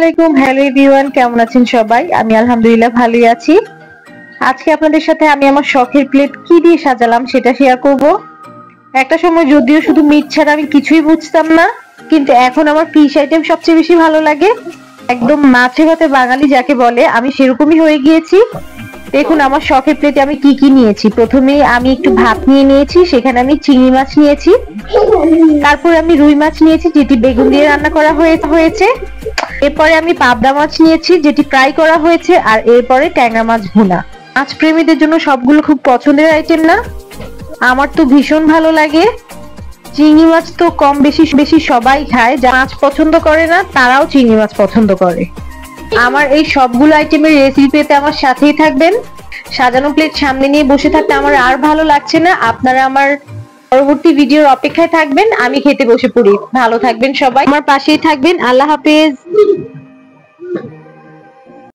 আলাইকুম, hello everyone, কেমন আছেন সবাই? আমি আলহামদুলিল্লাহ ভালোই আছি। আজকে আপনাদের সাথে আমি আমার শখের প্লেট কি দিয়ে সাজালাম সেটা শেয়ার করব। একটা সময় যদিও শুধু মিট ছাড়া আমি কিছুই বুঝতাম না, কিন্তু এখন আমার ফিশ আইটেম সবচেয়ে বেশি ভালো লাগে। একদম মাছে ভাতে বাঙালি যাকে বলে, আমি সেরকমই হয়ে গিয়েছি। দেখুন আমার শখের প্লেটে আমি কি কি নিয়েছি। প্রথমে আমি একটু ভাত নিয়ে নিয়েছি, সেখানে আমি চিংড়ি মাছ নিয়েছি। তারপর আমি রুই মাছ নিয়েছি, যেটি বেগুন দিয়ে রান্না করা হয়েছে। এরপরে আমি পাবদা মাছ নিয়েছি, যেটি ফ্রাই করা হয়েছে। আর এরপরে ট্যাংরা মাছ ভুনা। মাছ প্রেমীদের জন্য সবগুলো খুব পছন্দের আইটেম না? আমার তো ভীষণ ভালো লাগে। চিংড়ি মাছ তো কম বেশি বেশি সবাই খায়, যারা মাছ পছন্দ করে না তারাও চিংড়ি মাছ পছন্দ করে। আমার এই সবগুলো আইটেমের রেসিপি পেতে আমার সাথেই থাকবেন। সাজানো প্লেট সামনে নিয়ে বসে থাকতে আমার আর ভালো লাগছে না। আপনারা আমার পরবর্তী ভিডিওর অপেক্ষায় থাকবেন, আমি খেতে বসে পড়ি। ভালো থাকবেন সবাই, আমার পাশেই থাকবেন। আল্লাহ হাফেজ।